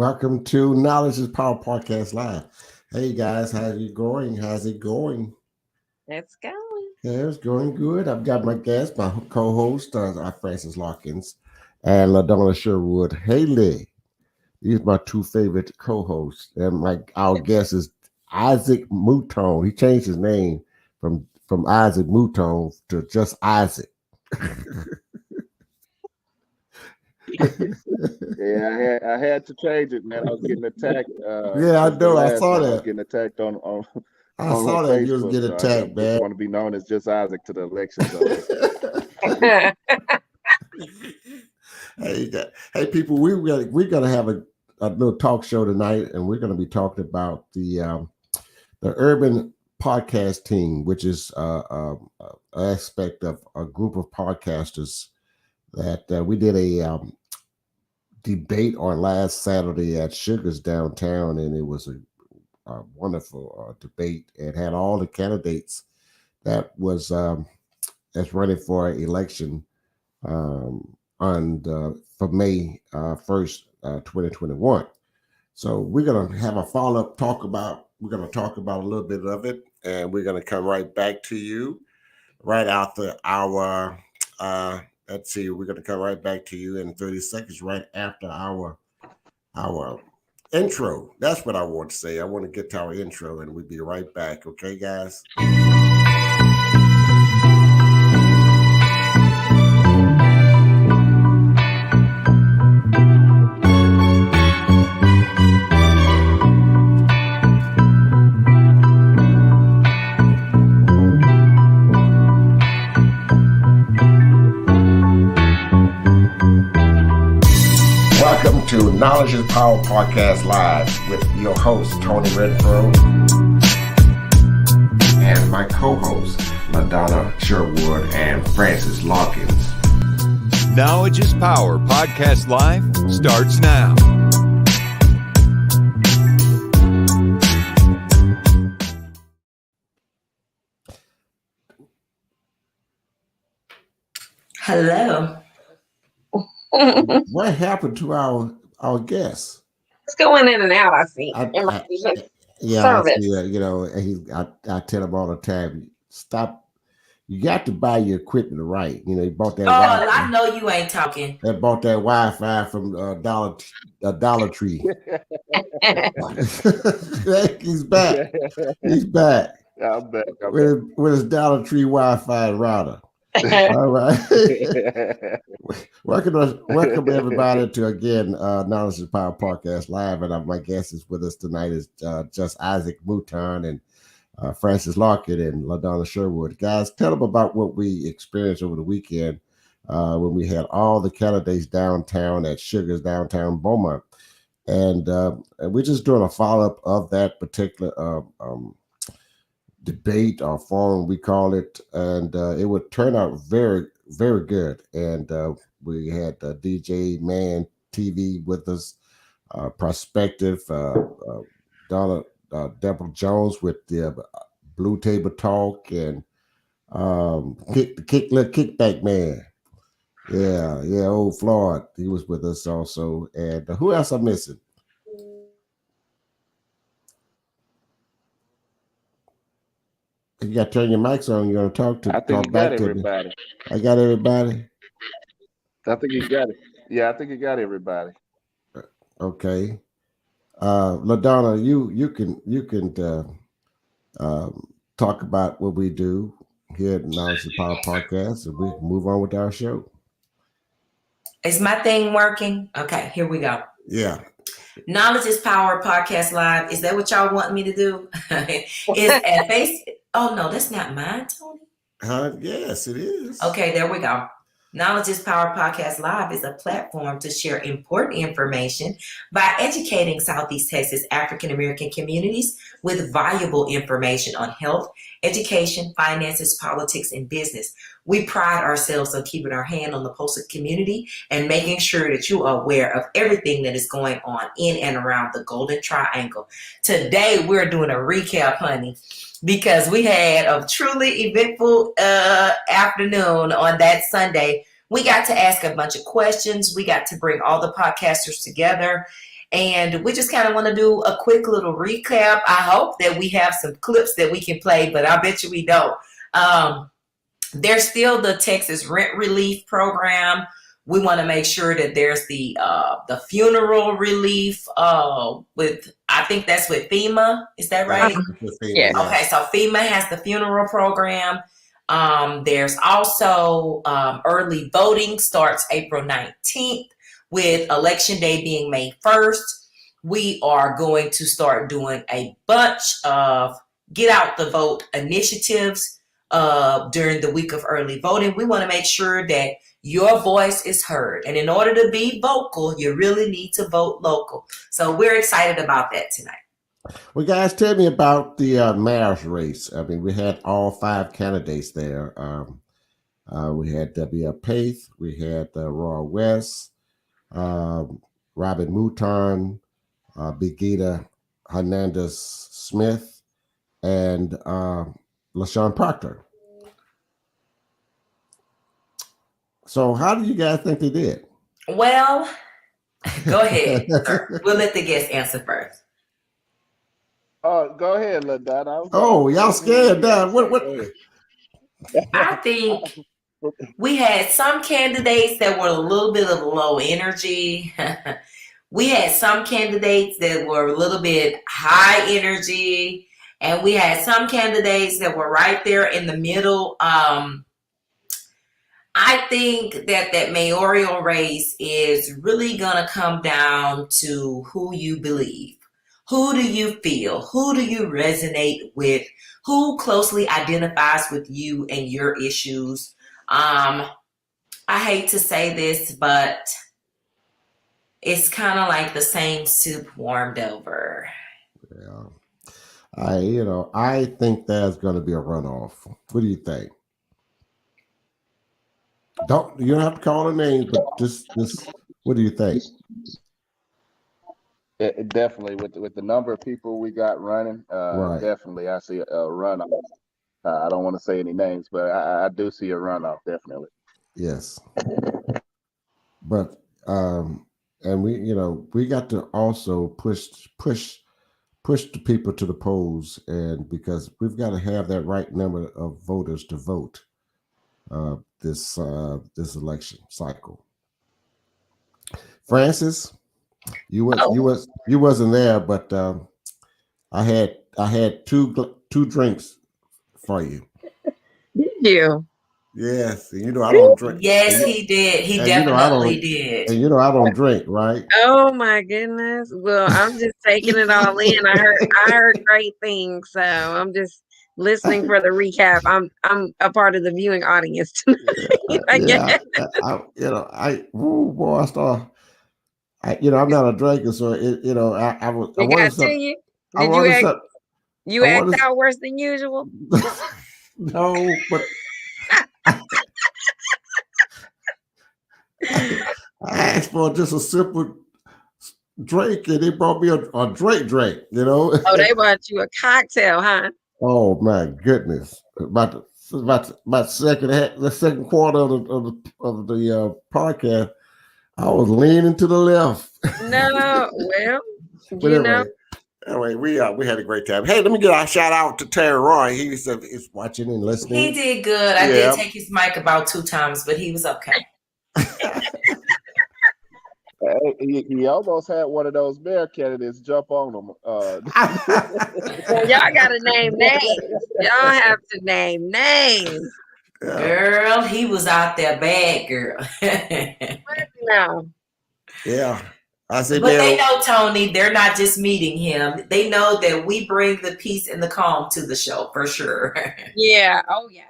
Welcome to Knowledge is Power Podcast Live. Hey guys, how's it going? How's it going? It's going. Yeah, it's going good. I've got my guest, my co-host, Francis Larkins, and LaDonna Sherwood Haley. These are my two favorite co-hosts, and our guest is Isaac Mouton. He changed his name from Isaac Mouton to just Isaac. Yeah, I had to change it, man. I was getting attacked. Yeah, I know. I saw that. I was getting attacked on I saw that Facebook, you was getting attacked, man. I just want to be known as just Isaac to the election zone. Hey, people, we're gonna have a little talk show tonight, and we're gonna be talking about the urban podcast team, which is an aspect of a group of podcasters that we did a debate on last Saturday at Sugar's downtown, and it was a wonderful debate. It had all the candidates that was that's running for election for May 1st, 2021. So we're gonna have a follow-up talk about. We're gonna talk about a little bit of it, and we're gonna come right back to you right after our. Let's see. We're gonna come right back to you in 30 seconds, right after our intro. That's what I want to say. I want to get to our intro, and we'll be right back. Okay, guys. Welcome to Knowledge is Power Podcast Live with your host, Tony Redford, and my co-hosts, LaDonna Sherwood and Francis Larkins. Knowledge is Power Podcast Live starts now. Hello. What happened to our guests? It's going in and out. I see. I see that. You know, I tell him all the time, stop. You got to buy your equipment right. You know, you bought that. I know you ain't talking. I bought that Wi-Fi from Dollar Tree. He's back. He's back. I'm back. With his Dollar Tree Wi-Fi router. All right. Welcome everybody to again Knowledge is Power Podcast Live, and my guest is with us tonight is just Isaac Mouton and Francis Larkin and LaDonna Sherwood. Guys, tell them about what we experienced over the weekend when we had all the candidates downtown at Sugar's downtown Beaumont, and we're just doing a follow-up of that particular debate or forum, we call it, and it would turn out very, very good. And we had DJ MANN TV with us, Prospective, Deborah Jones with the Blue Table Talk, and Kickback Man. Yeah, old Floyd, he was with us also. And who else I'm missing? You got to turn your mics on. You're going to talk to. I think you got everybody. I got everybody. I think you got it. Yeah, I think you got everybody. Okay, LaDonna, you can talk about what we do here at Knowledge is Power Podcast, and we can move on with our show. Is my thing working? Okay, here we go. Yeah. Knowledge is Power Podcast Live. Is that what y'all want me to do? Is at face. Oh no, that's not mine, Tony. Yes, it is. Okay, there we go. Knowledge is Power Podcast Live is a platform to share important information by educating Southeast Texas African American communities with valuable information on health, education, finances, politics, and business. We pride ourselves on keeping our hand on the pulse of community and making sure that you are aware of everything that is going on in and around the Golden Triangle. Today, we're doing a recap, honey, because we had a truly eventful afternoon on that Sunday. We got to ask a bunch of questions. We got to bring all the podcasters together. And we just kind of want to do a quick little recap. I hope that we have some clips that we can play, but I bet you we don't. There's still the Texas Rent Relief Program. We want to make sure that there's the funeral relief with, I think that's with FEMA. Is that right? Yeah. Okay, so FEMA has the funeral program. There's also early voting starts April 19th with Election Day being May 1st. We are going to start doing a bunch of get out the vote initiatives during the week of early voting. We want to make sure that your voice is heard. And in order to be vocal, you really need to vote local. So we're excited about that tonight. Well, guys, tell me about the mayor's race. I mean, we had all 5 candidates there. We had W.L. Pace, we had Roy West, Robin Mouton, Brigida Hernandez-Smith, and LaShawn Proctor. So how do you guys think they did? Well, go ahead, sir. We'll let the guest answer first. Go ahead, LaDonna. Oh, y'all scared, Dad. What? I think we had some candidates that were a little bit of low energy. We had some candidates that were a little bit high energy. And we had some candidates that were right there in the middle. I think that mayoral race is really going to come down to who you believe. Who do you feel? Who do you resonate with? Who closely identifies with you and your issues? I hate to say this, but it's kind of like the same soup warmed over. Yeah. I think there's going to be a runoff. What do you think? You don't have to call a name, but just what do you think? Definitely, with the number of people we got running, Right. definitely I see a runoff. I don't want to say any names, but I do see a runoff, definitely. Yes. But and we got to also push the people to the polls, and because we've got to have that right number of voters to vote this election cycle. Francis, you wasn't there, but I had two drinks for you. Did you? Yes, and I don't drink. Yes, he did. He definitely did. And I don't drink, right? Oh my goodness. Well, I'm just taking it all in. I heard great things, so I'm just listening for the recap. I'm a part of the viewing audience tonight. I guess. I'm not a drinker, so I was. I got to you. Did you act out worse than usual? No, but. I asked for just a simple drink, and they brought me a drink. Oh, they brought you a cocktail, huh? Oh my goodness! About the second quarter of the podcast, I was leaning to the left. No, well, Anyway, we had a great time. Hey, let me get a shout out to Terry Roy. He's watching and listening. He did good. I did take his mic about 2 times, but he was okay. He almost had one of those mayor candidates jump on him. Well, y'all gotta name names. Y'all have to name names. Girl, he was out there bad, girl. No. Yeah. I say, but they know, Tony, they're not just meeting him. They know that we bring the peace and the calm to the show for sure. Yeah. Oh, yeah.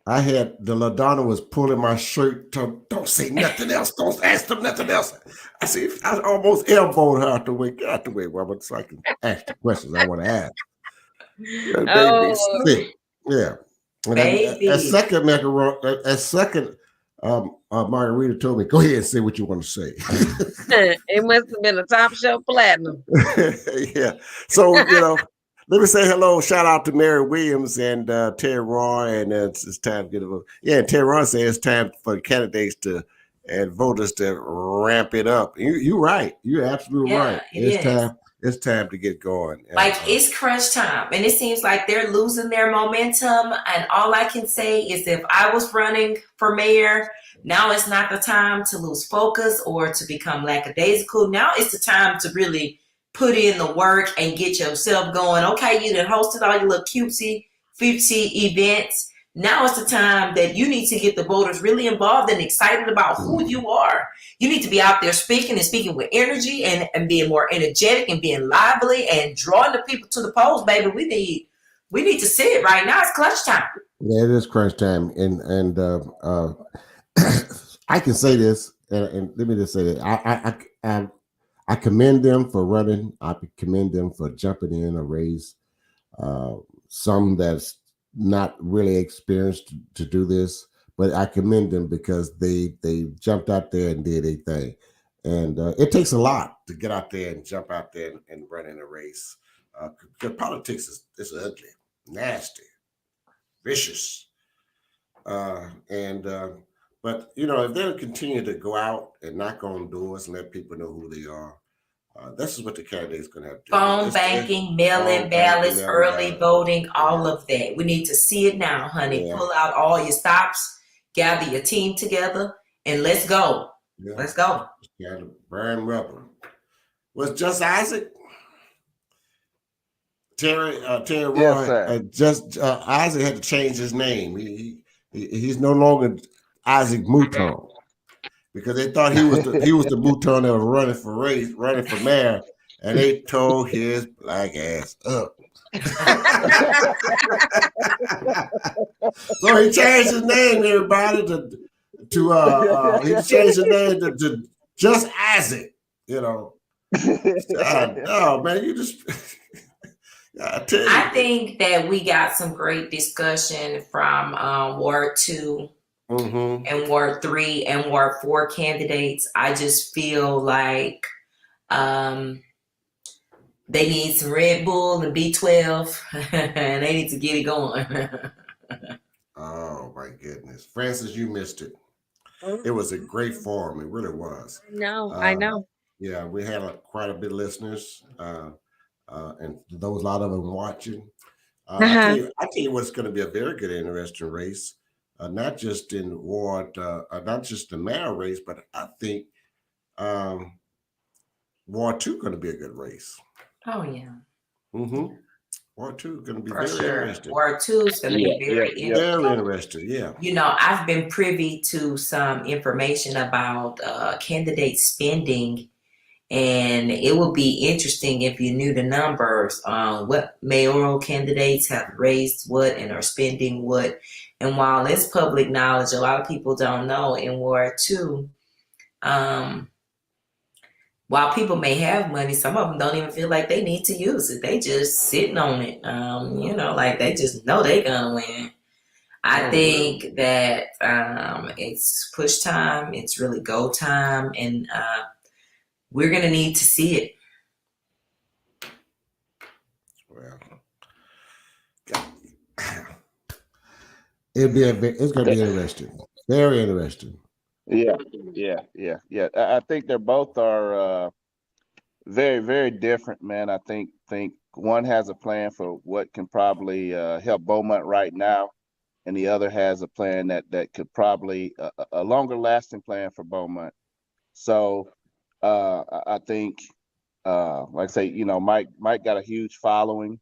I had the LaDonna was pulling my shirt. Don't say nothing else. Don't ask them nothing else. I almost elbowed her out the way. Get out the way, woman, so I can ask the questions I want to ask. Oh. Sick. Yeah. A second Margarita told me, go ahead and say what you want to say. It must have been a top shelf platinum. Yeah. So, let me say hello. Shout out to Mary Williams and Terry Roy. And it's time to get a vote. Yeah, and Terry Roy says it's time for the candidates to and voters to ramp it up. You're right. You're absolutely right. It's time to get going. Like it's crunch time, and it seems like they're losing their momentum. And all I can say is, if I was running for mayor, now it's not the time to lose focus or to become lackadaisical. Now it's the time to really put in the work and get yourself going. Okay, you done hosted all your little cutesy events. Now it's the time that you need to get the voters really involved and excited about who you are. You need to be out there speaking with energy and being more energetic and being lively and drawing the people to the polls, baby. We need to see it right now. It's crunch time. Yeah, it is crunch time. And I can say this, and let me just say that I commend them for running. I commend them for jumping in a race. Some that's not really experienced to do this, but I commend them because they jumped out there and did a thing. And it takes a lot to get out there and jump out there and run in a race. Because politics is ugly, nasty, vicious. But if they'll continue to go out and knock on doors and let people know who they are, this is what the candidate's going to have to do. Phone banking, mail-in ballots, early voting, all of that. We need to see it now, honey. Yeah. Pull out all your stops, gather your team together, and let's go. Yeah. Let's go. Got to burn rubber. Was just Isaac? Terry Roy, yes, Isaac had to change his name. He's no longer Isaac Mouton. Because they thought he was the Mouton that was running for mayor, and they tore his black ass up. So he changed his name, everybody, he changed his name to just Isaac. Oh man, you just. I think that we got some great discussion from Ward 2. Mm-hmm. And Ward 3 and Ward 4 candidates. I just feel like they need some Red Bull and B12 and they need to get it going. Oh my goodness. Francis, you missed it. It was a great forum. It really was. I know. Yeah, we had quite a bit of listeners and there was a lot of them watching. I tell you what's going to be a very good, interesting race. Not just in Ward, not just the mayor race, but I think Ward 2 going to be a good race. Oh yeah. Mm-hmm. Ward 2 is going to be very interesting. Ward 2 is going to be very interesting. Very interesting. Yeah. I've been privy to some information about candidate spending, and it would be interesting if you knew the numbers on what mayoral candidates have raised what and are spending what. And while it's public knowledge, a lot of people don't know in Ward 2, while people may have money, some of them don't even feel like they need to use it. They just sitting on it. Like they just know they're going to win. I think that it's push time. It's really go time. And we're going to need to see it. Well, it's going to be interesting. Very interesting. Yeah. I think they're both are very, very different, man. I think one has a plan for what can probably help Beaumont right now, and the other has a plan that could probably a longer lasting plan for Beaumont. So I think, like I say, Mike got a huge following,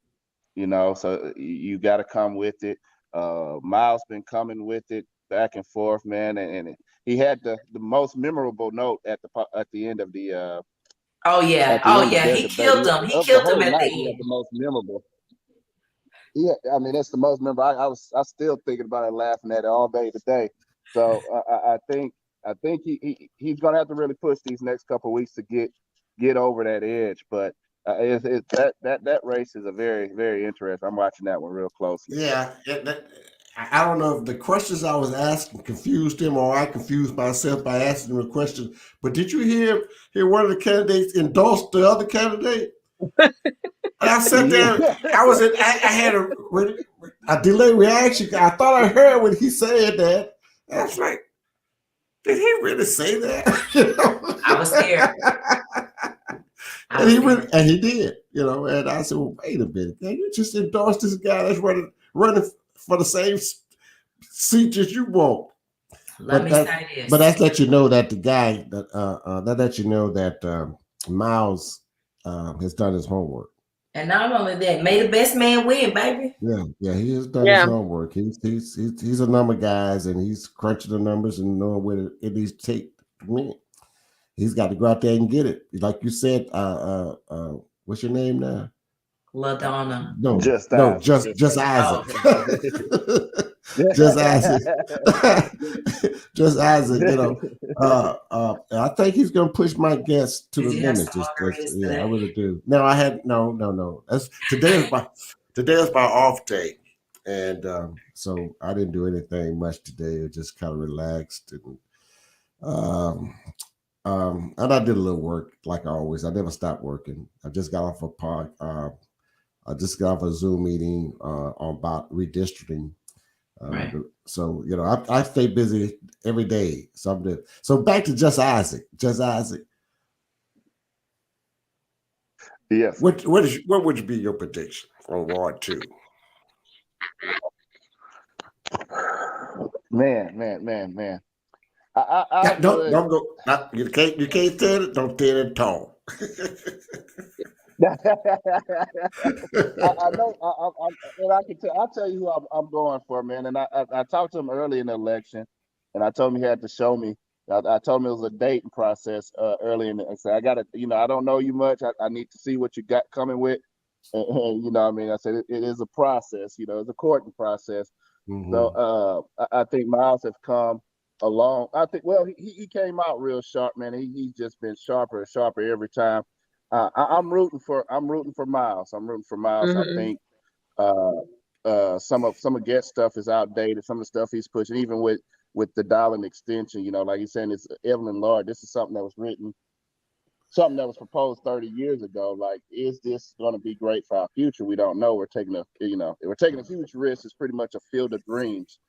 so you got to come with it. Miles been coming with it back and forth, man, and he had the most memorable note at the end of the. He killed them. He killed them at the end. The most memorable. Yeah, I mean that's the most memorable. I was still thinking about it, laughing at it all day today. So I think he's gonna have to really push these next couple of weeks to get over that edge, but. That race is a very, very interesting. I'm watching that one real closely. Yeah, I don't know if the questions I was asking confused him or I confused myself by asking him a question. But did you hear one of the candidates endorse the other candidate? And I sat there. I had a delayed reaction. I thought I heard when he said that. And I was like, Did he really say that? I was there. And he did, and I said, well, wait a minute, man, you just endorsed this guy that's running for the same seat as you want. Let me say this. But that's let you know that the guy that lets you know that Miles has done his homework. And not only that, may the best man win, baby. Yeah, he has done his homework. He's a number of guys, and he's crunching the numbers and knowing what it needs to take to win. He's got to go out there and get it. Like you said, what's your name now? LaDonna. No, just Isaac. Just Isaac. Just Isaac, I think he's gonna push my guess to the limit. I really do. No, I had no. Today is my off day. And so I didn't do anything much today. I just kind of relaxed and I did a little work like always. I never stopped working. I just got off a Zoom meeting on about redistricting. Right. So I stay busy every day. So back to Just Isaac. Yes. What would be your prediction on Ward 2? Man. Don't go. You can't say it. Don't say it at all. I know. I'll tell you who I'm going for, man. And I talked to him early in the election, and I told him he had to show me. I told him it was a dating process early in the. I said I got to. I don't know you much. I need to see what you got coming with. And I said it is a process. It's a courting process. Mm-hmm. So I think Miles has come along. I think he came out real sharp, man. He's just been sharper and sharper every time. I'm rooting for Miles. Mm-hmm. I think some of Get's stuff is outdated. Some of the stuff he's pushing, even with the dialing extension, like he's saying, it's Evelyn Lord. This is something that was written, something that was proposed 30 years ago. Like, is this going to be great for our future? We don't know. We're taking a huge risk. It's pretty much a field of dreams,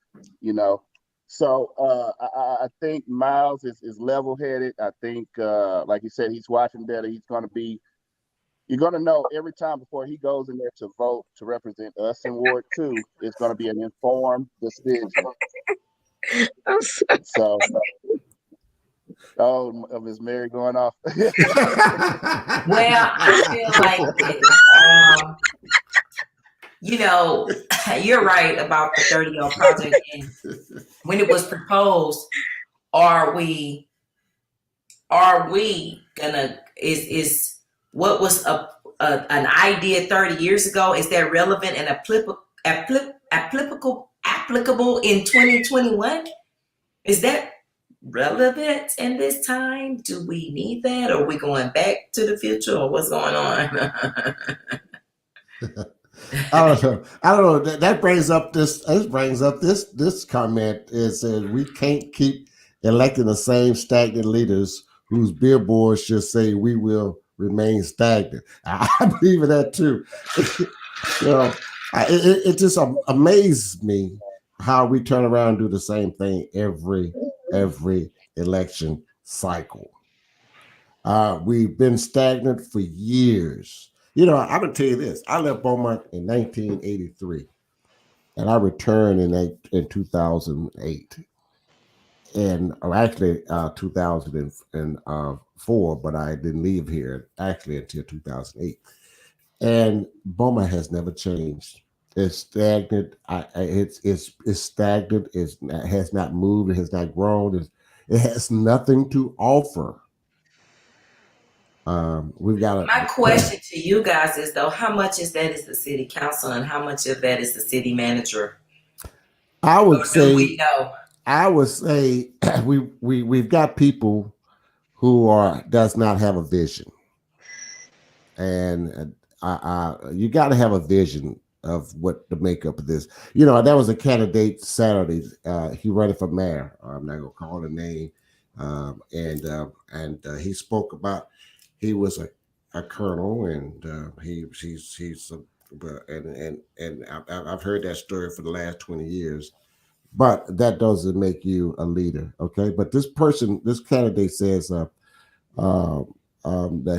So I think Miles is level-headed. I think, like you said, he's watching better. You're going to know every time before he goes in there to vote to represent us in Ward 2, it's going to be an informed decision. So, Miss Mary going off. Well, I feel like you're right about the 30-year project. And when it was proposed, are we gonna what was an idea 30 years ago? Is that relevant and applicable in 2021? Is that relevant in this time? Do we need that? Or are we going back to the future, or what's going on? I don't know. That brings up this comment is that we can't keep electing the same stagnant leaders whose billboards just say we will remain stagnant. I believe in that too. It just amazes me how we turn around and do the same thing every election cycle. We've been stagnant for years. I'm gonna tell you this. I left Beaumont in 1983, and I returned in 2008, and actually 2004. But I didn't leave here actually until 2008. And Beaumont has never changed. It's stagnant. It's stagnant. It has not moved. It has not grown. It has nothing to offer. My question to you guys is, though, how much is that is the city council and how much of that is the city manager? I would say we've got people who does not have a vision, and you got to have a vision of what the makeup of this. That was a candidate Saturday. He running for mayor. I'm not gonna call the name, and he spoke about. He was a colonel, and I've heard that story for the last 20 years. but that doesn't make you a leader. Okay, but this candidate says that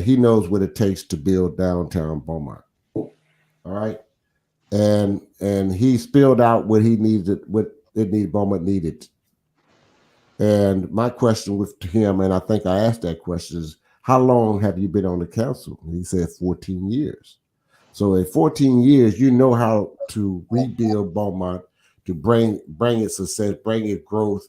he knows what it takes to build downtown Beaumont. All right, and he spilled out what Beaumont needed. And my question with him, and I think I asked that question, is how long have you been on the council? And he said 14 years. So in 14 years, you know how to rebuild Beaumont, to bring it success, bring it growth.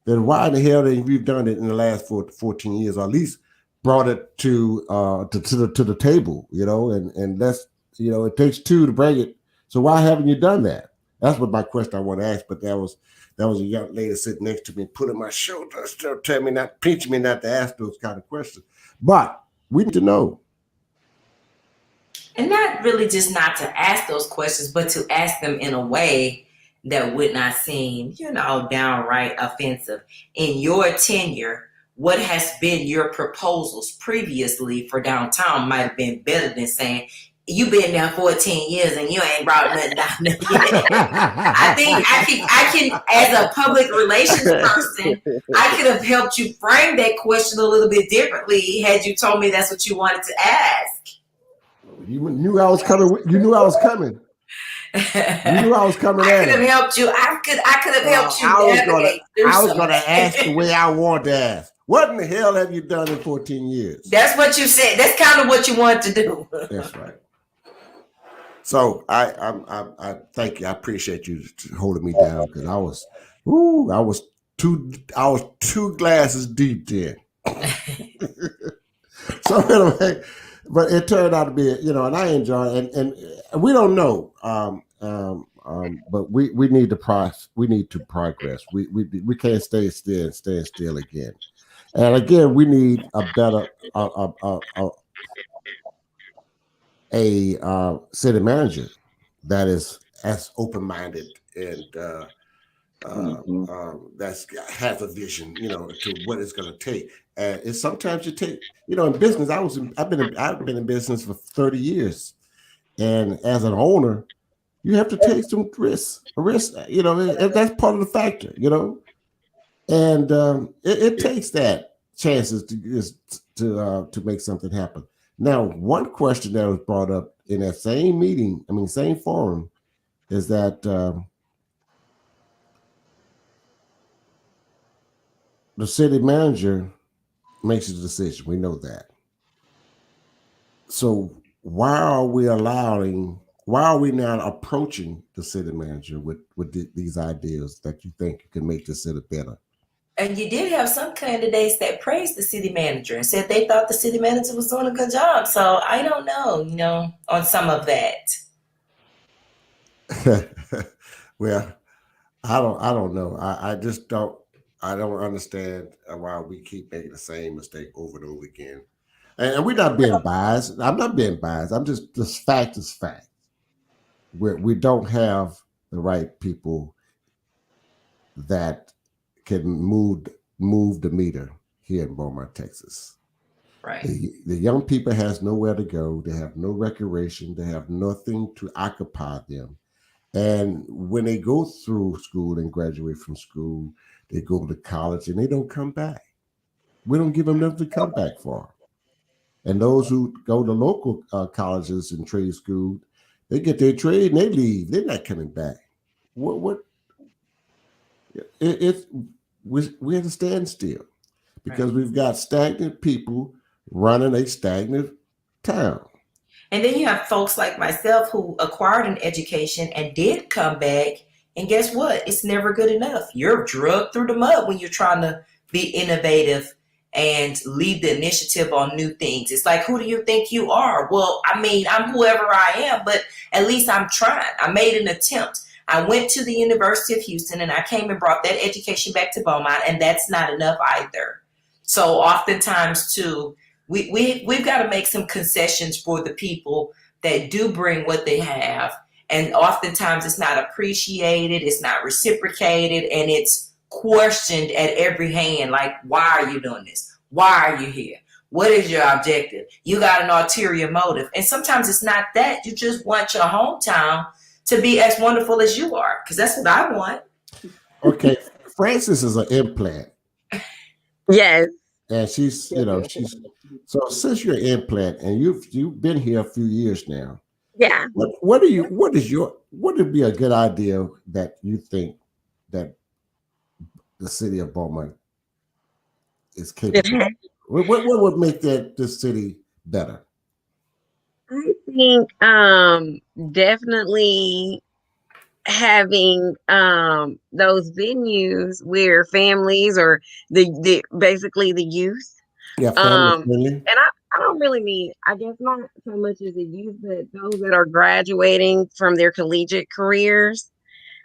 Then why in the hell have you done it in the last 14 years, or at least brought it to the table, and that's, it takes two to bring it. So why haven't you done that? That's what my question I want to ask. But that was a young lady sitting next to me, pulling my shoulder, still pinching me not to ask those kind of questions. But we need to know. And not really just not to ask those questions, but to ask them in a way that would not seem, downright offensive. In your tenure, what has been your proposals previously for downtown might have been better than saying, you've been there 14 years and you ain't brought nothing down there yet. I think I can, as a public relations person, I could have helped you frame that question a little bit differently had you told me that's what you wanted to ask. You knew I was coming. You knew I was coming. You knew I was coming. I could have helped you. I could have helped you. I was going to ask the way I wanted to ask. What in the hell have you done in 14 years? That's what you said. That's kind of what you wanted to do. That's right. So I thank you. I appreciate you holding me down, because I was two glasses deep then. So anyway, but it turned out to be, and I enjoy it, and we don't know, but we need to progress. We can't stay still again, and again we need a better city manager that is as open-minded and that's has a vision, to what it's going to take. And it's sometimes you take, in business. I've been in business for 30 years, and as an owner, you have to take some risks. That's part of the factor, and it takes that chances to make something happen. Now, one question that was brought up in that same meeting, same forum, is that the city manager makes a decision. We know that. So why are we not approaching the city manager with these ideas that you think can make the city better? And you did have some candidates that praised the city manager and said they thought the city manager was doing a good job. So I don't know, on some of that. Well, I don't know. I just don't. I don't understand why we keep making the same mistake over and over again. And we're not being biased. I'm not being biased. I'm just, this fact is fact. We don't have the right people that can move the meter here in Beaumont, Texas. Right. The young people has nowhere to go. They have no recreation. They have nothing to occupy them. And when they go through school and graduate from school, they go to college and they don't come back. We don't give them nothing to come back for. And those who go to local colleges and trade school, they get their trade and they leave. They're not coming back. We're at a standstill because we've got stagnant people running a stagnant town. And then you have folks like myself who acquired an education and did come back. And guess what? It's never good enough. You're drugged through the mud when you're trying to be innovative and lead the initiative on new things. It's like, who do you think you are? Well, I'm whoever I am, but at least I'm trying. I made an attempt. I went to the University of Houston and I came and brought that education back to Beaumont, and that's not enough either. So oftentimes too, we've got to make some concessions for the people that do bring what they have. And oftentimes it's not appreciated, it's not reciprocated, and it's questioned at every hand. Like, why are you doing this? Why are you here? What is your objective? You got an ulterior motive. And sometimes it's not that. You just want your hometown to be as wonderful as you are, because that's what I want. Okay, Francis is an implant. Yes. And she's so since you're an implant and you've been here a few years now. Yeah. What would be a good idea that you think that the city of Beaumont is capable of? What would make this city better? I think definitely having those venues where families or the basically the youth. Yeah, family friendly. And I don't really mean, I guess not so much as the youth, but those that are graduating from their collegiate careers.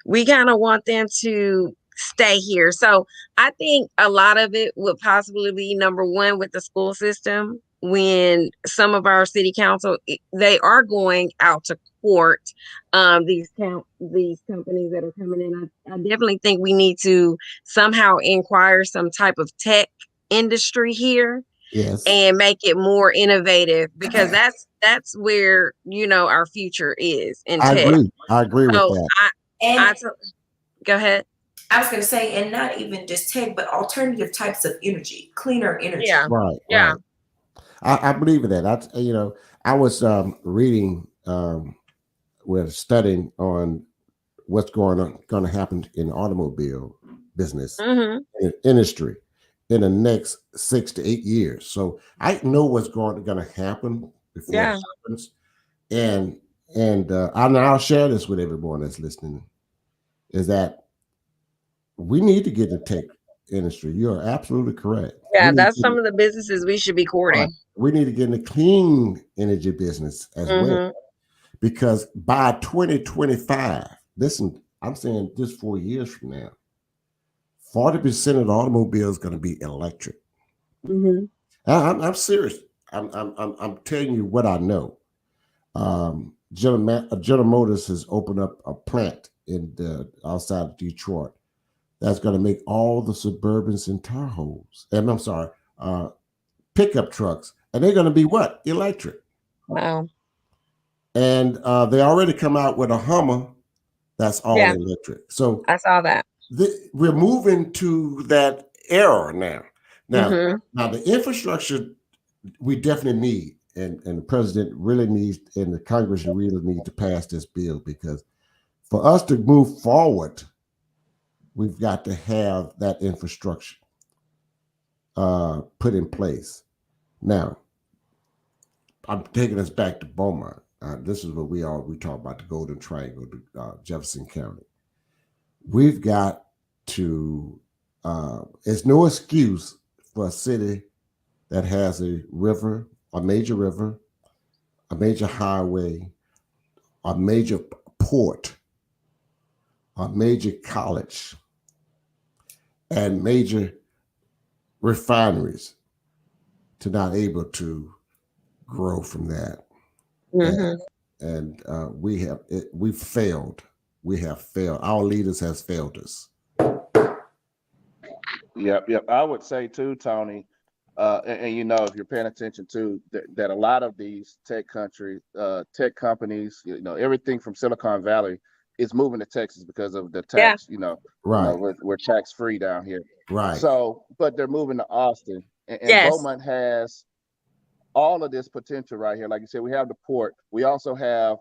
We kind of want them to stay here. So I think a lot of it would possibly be number one with the school system. When some of our city council, they are going out to court, these companies that are coming in. I definitely think we need to somehow inquire some type of tech industry here. Yes. And make it more innovative, because that's where our future is in tech. I agree with that. Go ahead. I was going to say, and not even just tech, but alternative types of energy, cleaner energy. Yeah. Right. Yeah. Right. I believe in that. I was reading, we're studying on what's going to happen in the automobile business industry in the next 6 to 8 years. So I know what's going to happen before it happens, and I'll share this with everyone that's listening. Is that we need to get the tech industry. You're absolutely correct. Yeah, that's some of the businesses we should be courting. We need to get in the clean energy business as well, because by 2025, listen, I'm saying this 4 years from now, 40% of the automobile is going to be electric. I'm serious. I'm telling you what I know. General Motors has opened up a plant outside of Detroit that's going to make all the Suburbans and Tahoes, and I'm sorry, pickup trucks, and they're going to be what? Electric. Wow. And they already come out with a Hummer that's all electric. So I saw that. We're moving to that era now. Now the infrastructure we definitely need, and the president really needs, and the Congress really need to pass this bill, because for us to move forward, we've got to have that infrastructure put in place. Now, I'm taking us back to Beaumont. This is what we talk about, the Golden Triangle, Jefferson County. We've got to, it's no excuse for a city that has a river, a major highway, a major port, a major college, and major refineries to not able to grow from that. And we've failed. We have failed. Our leaders has failed us. Yep. I would say too, Tony, and if you're paying attention to that a lot of these tech companies, everything from Silicon Valley is moving to Texas because of the tax. Right. We're tax free down here. Right. So, but they're moving to Austin, and Beaumont has all of this potential right here. Like you said, we have the port. We also have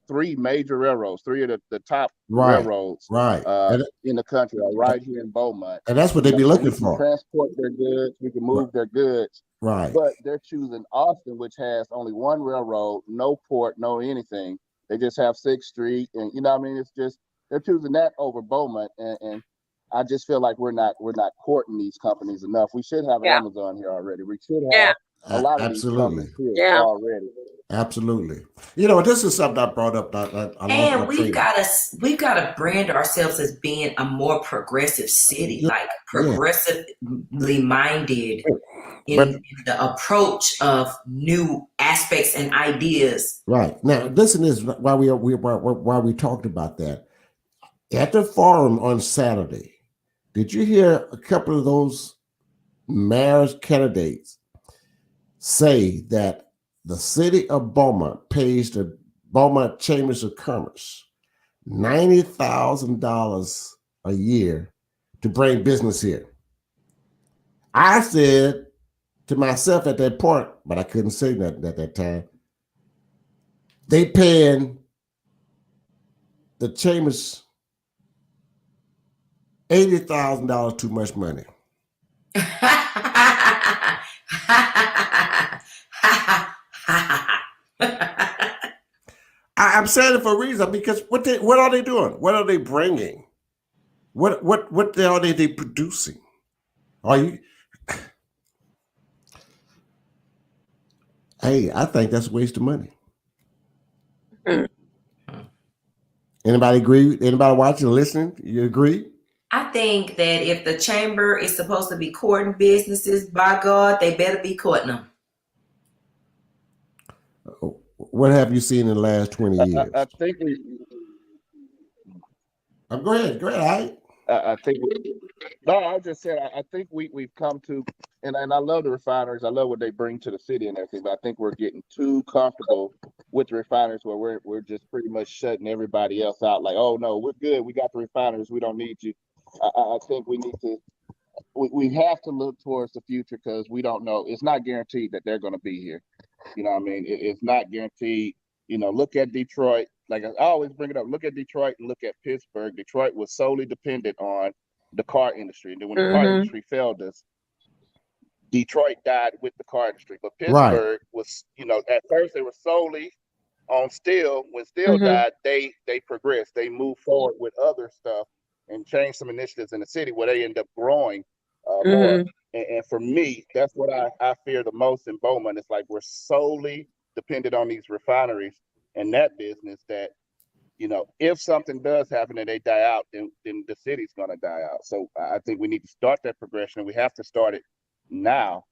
3 major railroads, 3 of the top railroads in the country are right here in Beaumont. And that's what they be looking for. Transport their goods, we can move their goods. Right. But they're choosing Austin, which has only 1 railroad, no port, no anything. They just have 6th Street, and it's just they're choosing that over Beaumont, and I just feel like we're not courting these companies enough. We should have Amazon here already. We should have a lot of these companies here already. Absolutely. This is something I brought up. And we've got to brand ourselves as being a more progressive city, like progressively minded in the approach of new aspects and ideas. Right. Now, listen, this is why we talked about that. At the forum on Saturday, did you hear a couple of those mayor's candidates say that the city of Beaumont pays the Beaumont Chambers of Commerce $90,000 a year to bring business here. I said to myself at that point, but I couldn't say nothing at that time, they paying the Chambers $80,000 too much money. I'm saying it for a reason, because what are they doing? What are they bringing? What the hell are they producing? Are you? Hey, I think that's a waste of money. Anybody agree? Anybody watching or listening? You agree? I think that if the chamber is supposed to be courting businesses, by God, they better be courting them. What have you seen in the last 20 years? I think go ahead. I think I just said I think we've come to, and I love the refineries. I love what they bring to the city and everything, but I think we're getting too comfortable with the refineries where we're just pretty much shutting everybody else out. Like, oh no, we're good. We got the refineries. We don't need you. I think we need to. We have to look towards the future, because we don't know. It's not guaranteed that they're going to be here. You know what I mean? It's not guaranteed. You know, look at Detroit. Like I always bring it up, look at Detroit and look at Pittsburgh. Detroit was solely dependent on the car industry. And then when the car industry failed us, Detroit died with the car industry. But Pittsburgh was, at first they were solely on steel. When steel died, they progressed. They moved forward with other stuff and changed some initiatives in the city where they end up growing more. And for me, that's what I fear the most in Beaumont. It's like we're solely dependent on these refineries and that business, that, if something does happen and they die out, then the city's going to die out. So I think we need to start that progression. We have to start it now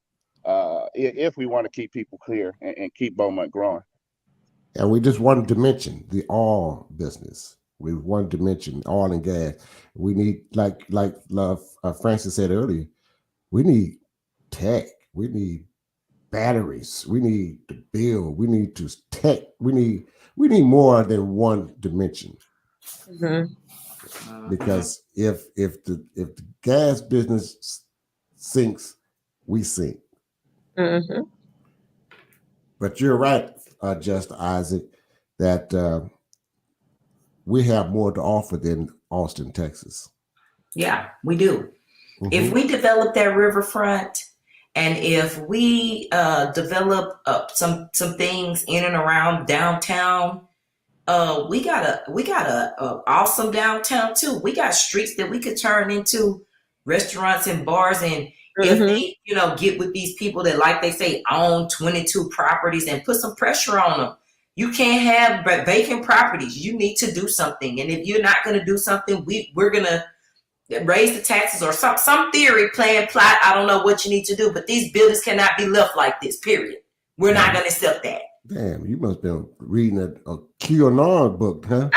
if we want to keep people clear and keep Beaumont growing. And we just wanted to mention the oil business. We wanted to mention oil and gas. We need, like Francis said earlier, we need tech. We need batteries. We need to build. We need to tech. We need more than one dimension. Because if the gas business sinks, we sink. But you're right, Just Isaac, that we have more to offer than Austin, Texas. Yeah, we do. If we develop that riverfront, and if we develop some things in and around downtown, we got a awesome downtown too. We got streets that we could turn into restaurants and bars. And if they, get with these people that, like they say, own 22 properties, and put some pressure on them. You can't have vacant properties. You need to do something. And if you're not going to do something, we're going to raise the taxes or some theory, plan, plot. I don't know what you need to do, but these buildings cannot be left like this, period. We're not going to accept that. Damn, you must have been reading a QAnon book, huh?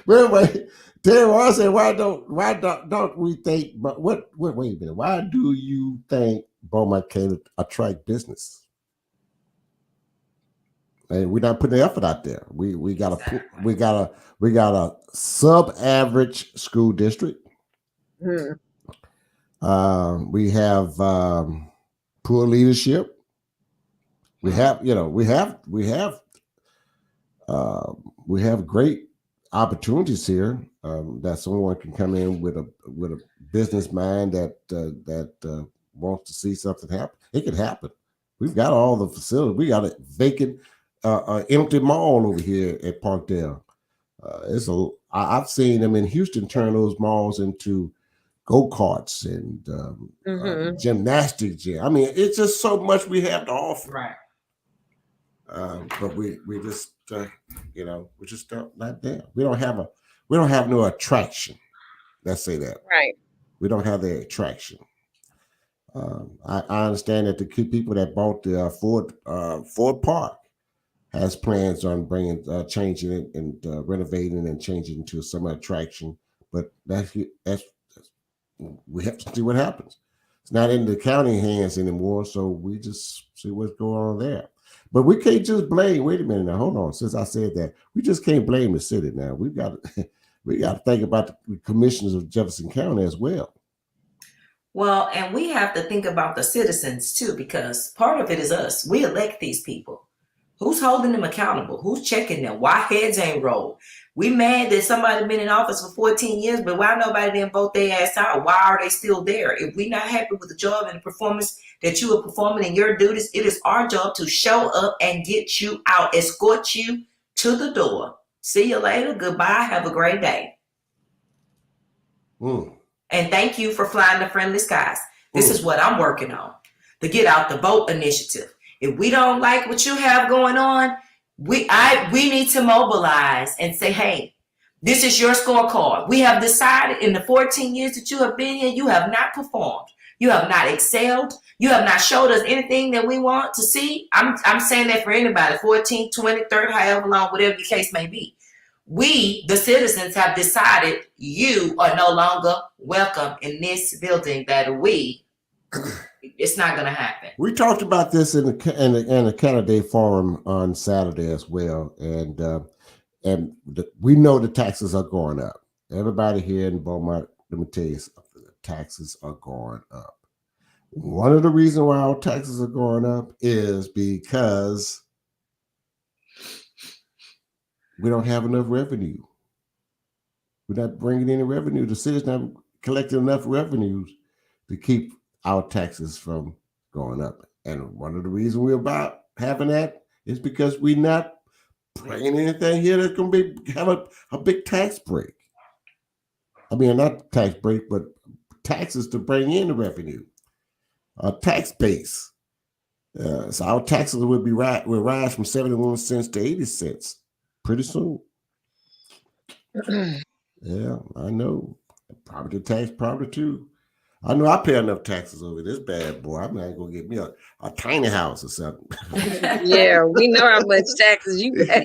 But anyway, Terry, I said, why don't we think? But wait a minute. Why do you think Beaumont can attract business? And we're not putting the effort out there. We got a sub-average school district. We have poor leadership. We have great opportunities here, that someone can come in with a business mind that wants to see something happen. It could happen. We've got all the facilities. We got a vacant, empty mall over here at Parkdale. I've seen them in Houston turn those malls into go-karts and gymnastics gym. I mean, it's just so much we have to offer. Right. But we just we're just not there. We don't have no attraction. Let's say that. Right. We don't have the attraction. I understand that the key people that bought the Ford Park has plans on changing it and renovating and changing it to some attraction. But that's we have to see what happens. It's not in the county hands anymore. So we just see what's going on there. But we can't just blame. Wait a minute now. Hold on. Since I said that, we just can't blame the city now. We got to think about the commissioners of Jefferson County as well. Well, and we have to think about the citizens too, because part of it is us. We elect these people. Who's holding them accountable? Who's checking them? Why heads ain't rolled? We mad that somebody been in office for 14 years, but why nobody didn't vote their ass out? Why are they still there? If we not happy with the job and the performance that you are performing in your duties, it is our job to show up and get you out, escort you to the door. See you later. Goodbye. Have a great day. And thank you for flying the friendly skies. This is what I'm working on. The Get Out the Vote initiative. If we don't like what you have going on, we need to mobilize and say, hey, this is your scorecard. We have decided in the 14 years that you have been here, you have not performed. You have not excelled. You have not showed us anything that we want to see. I'm saying that for anybody, 14, 20, 30, however long, whatever the case may be. We, the citizens, have decided you are no longer welcome in this building it's not going to happen. We talked about this in the candidate forum on Saturday as well, we know the taxes are going up. Everybody here in Beaumont, let me tell you something: the taxes are going up. One of the reasons why our taxes are going up is because we don't have enough revenue. We're not bringing any revenue. The city's not collecting enough revenues to keep our taxes from going up. And one of the reasons we're about having that is because we're not bringing anything here that's going to have a big tax break. I mean, not tax break, but taxes to bring in the revenue. A tax base. So our taxes will rise from 71 cents to 80 cents pretty soon. Yeah, I know. Property tax, probably too. I know I pay enough taxes over this bad boy. I'm not gonna get me a tiny house or something. Yeah, we know how much taxes you pay.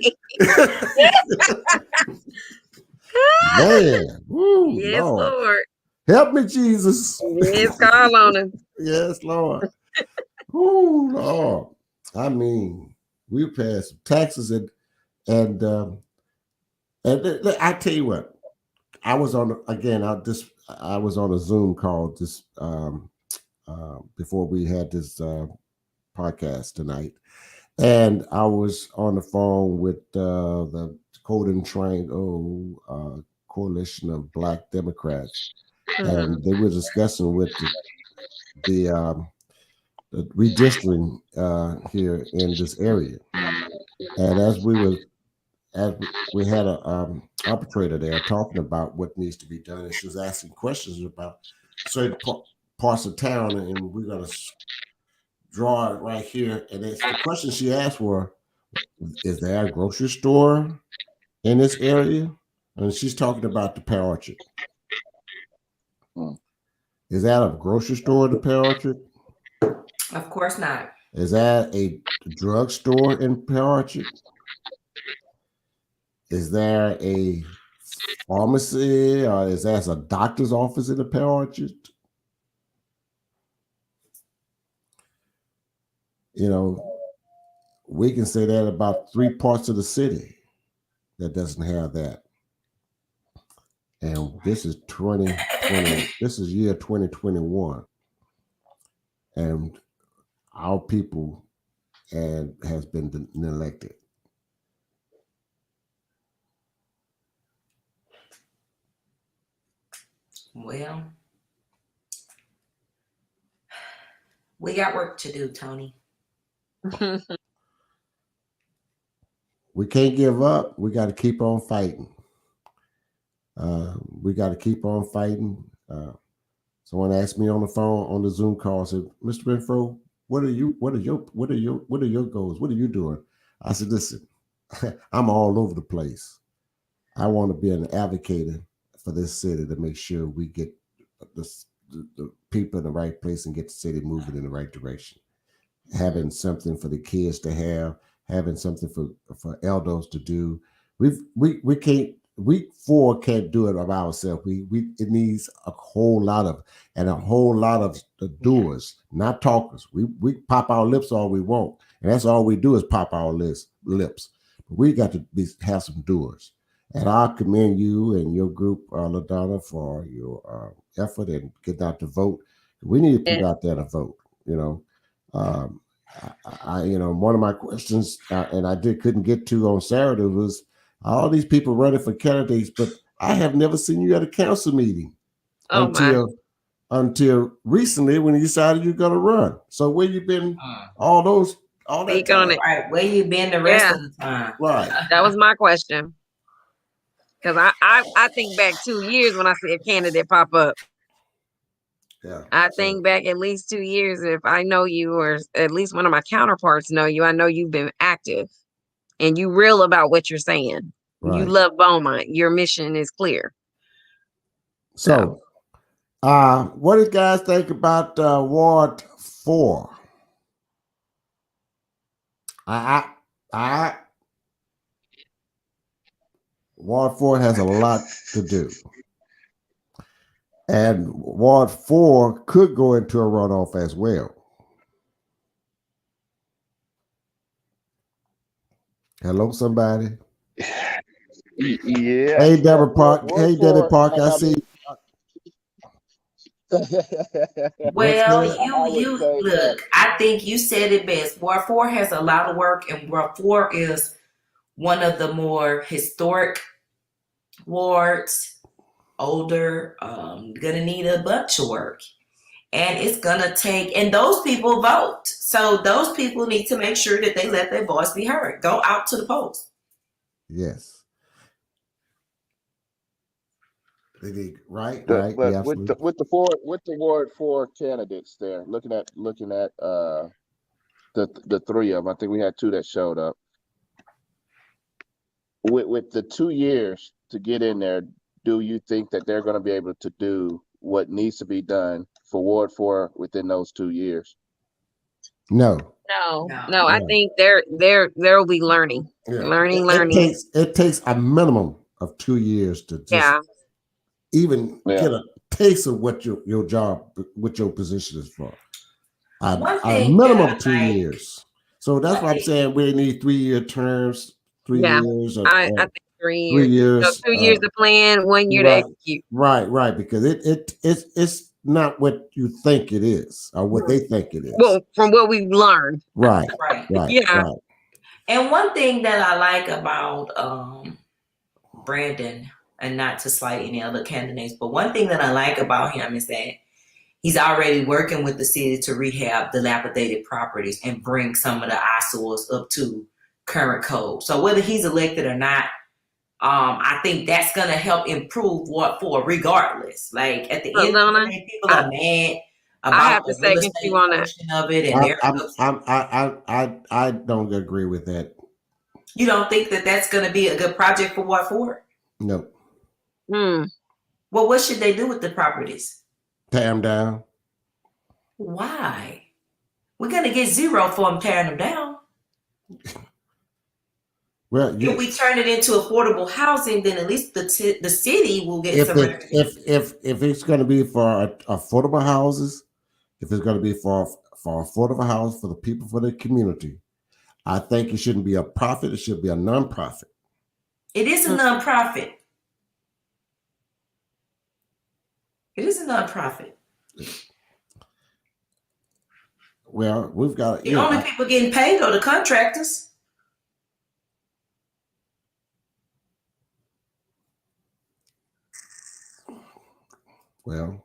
Man, woo, yes, Lord. Help me, Jesus. Yes, call on him. Yes, Lord. Oh, Lord. I mean, we pay some taxes and I tell you what, I was on a Zoom call this before we had this podcast tonight, and I was on the phone with the Code and Trained Coalition of Black Democrats, and they were discussing with the redistricting here in this area, and as we had an arbitrator there talking about what needs to be done, and she was asking questions about certain parts of town, and we're going to draw it right here. And the question she asked were, is there a grocery store in this area? And she's talking about the Pear Orchard. Is that a grocery store in the Pear Orchard? Of course not. Is that a drugstore in Pear Orchard? Is there a pharmacy, or is there a doctor's office in the Pear Orchard? You know, we can say that about 3 parts of the city that doesn't have that. And this is 2020. This is year 2021, and our people has been elected. Well, we got work to do, Tony. We can't give up. We got to keep on fighting. We got to keep on fighting. Someone asked me on the phone on the Zoom call, said, "Mr. Renfro, what are your goals? What are you doing?" I said, "Listen, I'm all over the place. I want to be an advocate for this city to make sure we get the people in the right place and get the city moving in the right direction. Having something for the kids to have, having something for elders to do. We can't week 4 can't do it of ourselves. It needs a whole lot of the doers, not talkers. We pop our lips all we want, and that's all we do is pop our lips. But we got to have some doers. And I commend you and your group, LaDonna, for your effort and getting out to vote. We need to put out there to vote. I one of my questions, and I couldn't get to on Saturday, was all these people running for candidates, but I have never seen you at a council meeting until recently when you decided you're going to run. So where you been all that time? Right, where you been the rest of the time? Right. That was my question. Because I think back 2 years when I see a candidate pop up. Yeah. I think back at least 2 years. If I know you, or at least one of my counterparts know you, I know you've been active and you real about what you're saying. Right. You love Beaumont. Your mission is clear. So, what do you guys think about Ward 4? Ward 4 has a lot to do. And Ward 4 could go into a runoff as well. Hello, somebody. Yeah. Hey, Deborah Park. Hey, Debbie Park. I see. Well, you look. I think you said it best. Ward 4 has a lot of work, and Ward 4 is one of the more historic wards. Older, gonna need a bunch of work, and it's gonna take. And those people vote, so those people need to make sure that they let their voice be heard. Go out to the polls. Yes. Right. But Yeah, with the Ward 4 candidates there, looking at the 3 of them, I think we had 2 that showed up. With the 2 years to get in there, do you think that they're going to be able to do what needs to be done for Ward 4 within those 2 years? No. I think they'll be learning. Yeah. Learning. It takes a minimum of 2 years to just even get a taste of what your job, what your position is for. A minimum of 2 years. So that's why I'm saying we need 3-year terms. 3 years. I think 3 years. 3 years. 2 years to plan, 1 year to execute. Right. Because it's not what you think it is or what they think it is. Well, from what we've learned. Right. Yeah. Right. And one thing that I like about Brandon, and not to slight any other candidates, but one thing that I like about him is that he's already working with the city to rehab dilapidated properties and bring some of the eyesores up to current code. So whether he's elected or not, I think that's going to help improve Ward 4 regardless. Like at the end of the day, people are mad about the real estate portion of it. And I don't agree with that. You don't think that that's going to be a good project for Ward 4? No. Hmm. Well, what should they do with the properties? Tear them down. Why? We're going to get 0 for them tearing them down. Well, if we turn it into affordable housing, then at least the city will get some. If it's going to be for affordable houses, if it's going to be for affordable house for the people, for the community, I think it shouldn't be a profit. It should be a nonprofit. It is a nonprofit. It is a nonprofit. Well, we've got the only people getting paid are the contractors. Well,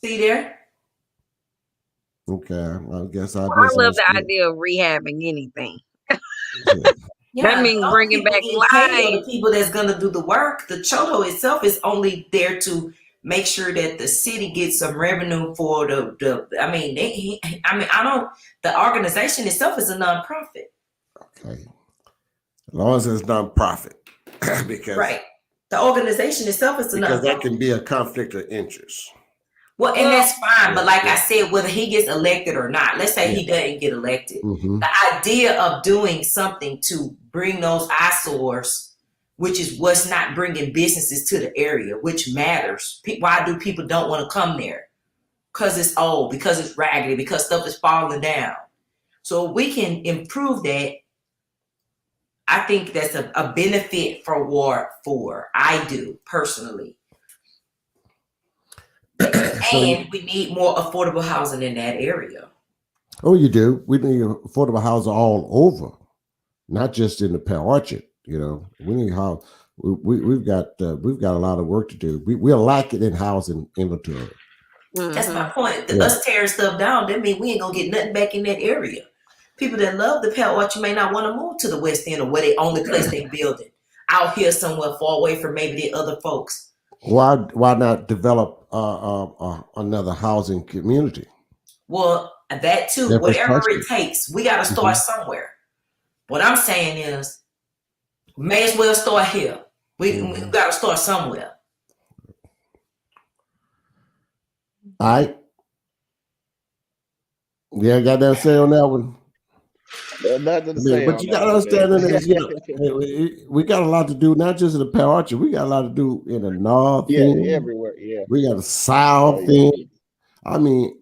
see there? Okay, I guess I love the idea of rehabbing anything. That means bringing back life. The people that's going to do the work. The Choto itself is only there to make sure that the city gets some revenue for the organization itself is a nonprofit. Okay, as long as it's nonprofit, because right. The organization itself is because that can be a conflict of interest. Well, and that's fine. But like I said, whether he gets elected or not, let's say he doesn't get elected. Mm-hmm. The idea of doing something to bring those eyesores which is what's not bringing businesses to the area, which matters. Why do people don't want to come there? Because it's old, because it's raggedy, because stuff is falling down. So we can improve that. I think that's a benefit for Ward 4. I do, personally. And we need more affordable housing in that area. Oh, you do. We need affordable housing all over, not just in the Pale Orchard. You know, we need how we've got a lot of work to do. We're lacking in housing inventory. That's my point. Us tearing stuff down, that means we ain't gonna get nothing back in that area. People that love the Pale Orchard may not want to move to the West End or where they only place they building out here somewhere far away from maybe the other folks. Why not develop another housing community? Well, that too, whatever it takes, we got to start somewhere. What I'm saying is, may as well start here. We got to start somewhere. All right. Yeah, got that say on that one. Nothing to say. But you got to understand that we got a lot to do, not just in the Pale Orchard. We got a lot to do in the North. Everywhere. Yeah, we got the South end. I mean,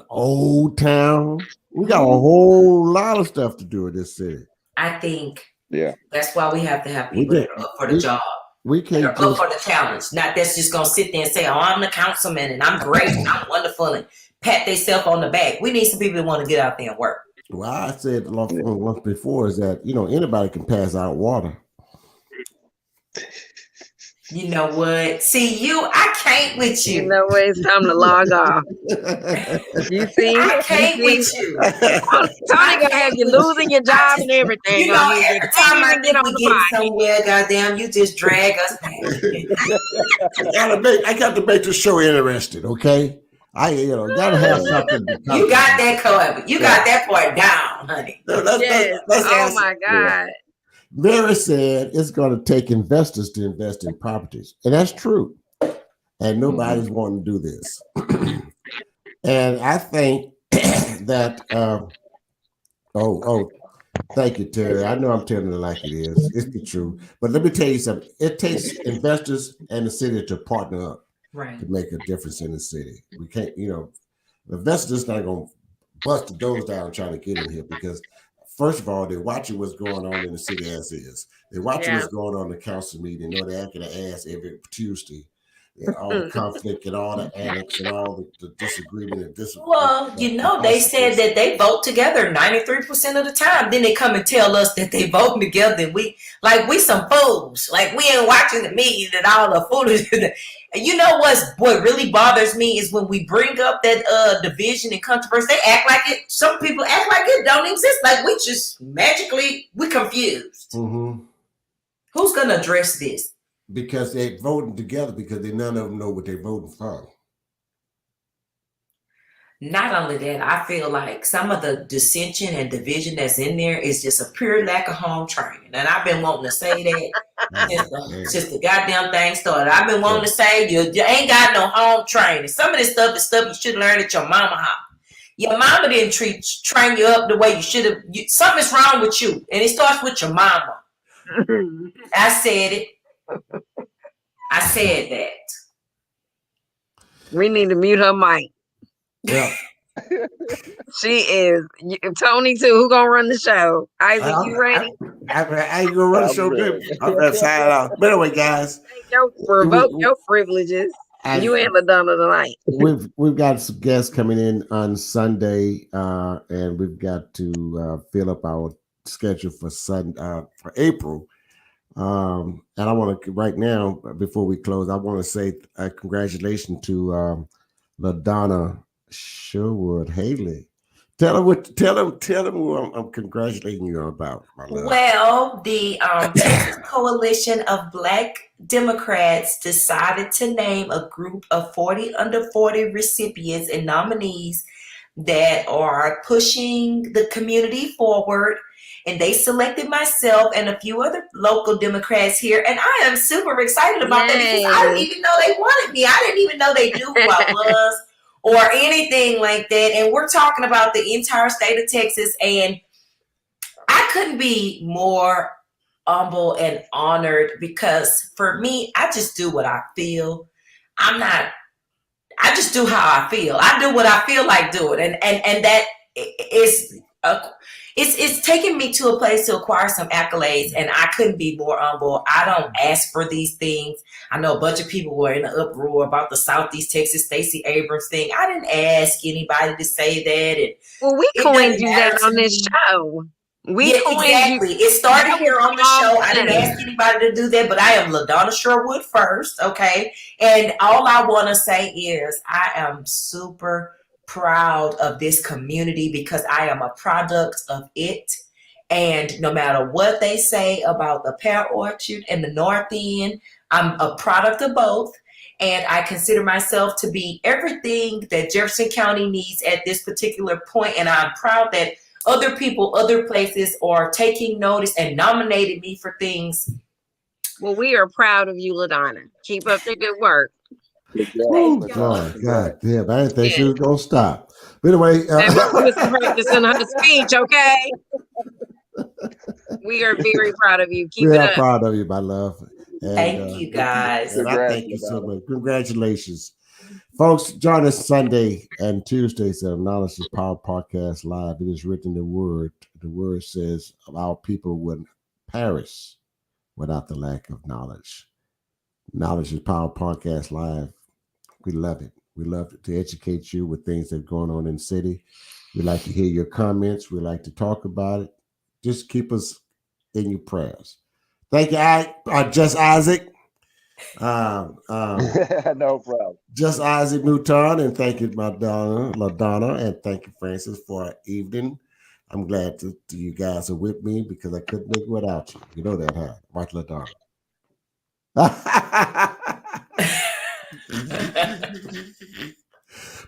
Old Town. We got a whole lot of stuff to do in this city. I think that's why we have to have people that are up for the job. We can't up for the challenge. Not that's just gonna sit there and say, "Oh, I'm the councilman and I'm great and I'm wonderful," and pat themselves on the back. We need some people that want to get out there and work. Well, I said once before is that anybody can pass out water. You know what? See, I can't with you. You know what? It's time to log off. You see? I can't with you. Tony gonna have you losing your job and everything. You know, every time I get on the somewhere, goddamn, you just drag us back. I got to make the show interesting, okay? Gotta have something. You got that covered. You got that part down, honey. Oh my God. Mary said it's going to take investors to invest in properties. And that's true. And nobody's wanting to do this. And I think that, thank you, Terry. I know I'm telling it like it is. It's the truth. But let me tell you something. It takes investors and the city to partner up to make a difference in the city. We can't, investors not going to bust the doors down trying to get in here because first of all, they're watching what's going on in the city as is. They're watching what's going on in the council meeting. They're acting an ass every Tuesday. All the conflict and all the annex and all the disagreement and Well, they said that they vote together 93% of the time. Then they come and tell us that they vote together. And we some fools. Like we ain't watching the meeting and all the foolishness. You know what really bothers me is when we bring up that division and controversy, they act like it. Some people act like it don't exist. Like we just magically we confused. Mm-hmm. Who's gonna address this? Because they're voting together because none of them know what they're voting for. Not only that, I feel like some of the dissension and division that's in there is just a pure lack of home training. And I've been wanting to say that since the goddamn thing started. I've been wanting to say you ain't got no home training. Some of this stuff is stuff you should learn at your mama house. Your mama didn't train you up the way you should have. Something's wrong with you. And it starts with your mama. I said it. I said that. We need to mute her mic. Yeah. She is. Tony too. Who gonna run the show? Isaac, you ready? I ain't gonna run the show. I'm gonna sign off. But anyway, guys, revoke your privileges. You and Madonna tonight. We've got some guests coming in on Sunday, and we've got to fill up our schedule for April. And I want to right now, before we close, I want to say congratulations to LaDonna Sherwood Haley. Tell them who I'm congratulating you about, my love. Well, the Texas Coalition of Black Democrats decided to name a group of 40 under 40 recipients and nominees that are pushing the community forward. And they selected myself and a few other local Democrats here. And I am super excited about that because I didn't even know they wanted me. I didn't even know they knew who I was or anything like that. And we're talking about the entire state of Texas. And I couldn't be more humble and honored because for me, I just do what I feel. I just do how I feel. I do what I feel like doing. And that is, it's taken me to a place to acquire some accolades, and I couldn't be more humble. I don't ask for these things. I know a bunch of people were in an uproar about the Southeast Texas Stacey Abrams thing. I didn't ask anybody to say that. And well, we coined you that on this show. Exactly. It started here on the show. I didn't ask anybody to do that, but I am LaDonna Sherwood first, okay? And all I want to say is I am super proud of this community because I am a product of it. And no matter what they say about the Pear Orchard and the North End, I'm a product of both. And I consider myself to be everything that Jefferson County needs at this particular point. And I'm proud that other people, other places are taking notice and nominated me for things. Well, we are proud of you, LaDonna. Keep up the good work. Oh, God damn. I didn't think she was going to stop. But anyway. Practicing her speech, okay? We are very proud of you. Keep it up. We are proud of you, my love. And, thank you, guys. And I thank you so much. Congratulations. Folks, join us Sunday and Tuesdays at Knowledge is Power Podcast Live. It is written in the Word. The Word says our people would perish without the lack of knowledge. Knowledge is Power Podcast Live. We love it. We love to educate you with things that are going on in the city. We like to hear your comments. We like to talk about it. Just keep us in your prayers. Thank you, Just Isaac. No problem. Just Isaac Mouton, and thank you, my LaDonna, and thank you, Francis, for our evening. I'm glad that you guys are with me because I couldn't make it without you. You know that, huh? Watch LaDonna.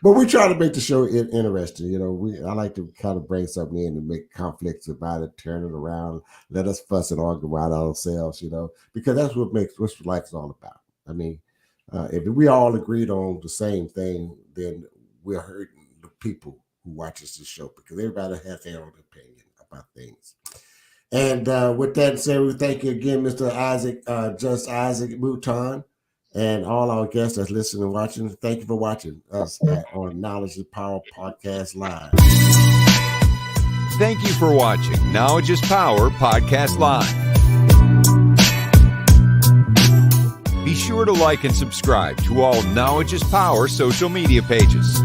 But we try to make the show interesting. You know, I like to kind of bring something in and make conflicts about it, turn it around, let us fuss and argue about ourselves, you know, because that's what life is all about. I mean, if we all agreed on the same thing, then we're hurting the people who watches the show because everybody has their own opinion about things. And with that said, we thank you again, Mr. Isaac, Just Isaac Mouton. And all our guests that's listening and watching, thank you for watching us on Knowledge is Power Podcast Live. Thank you for watching Knowledge is Power Podcast Live. Be sure to like and subscribe to all Knowledge is Power social media pages.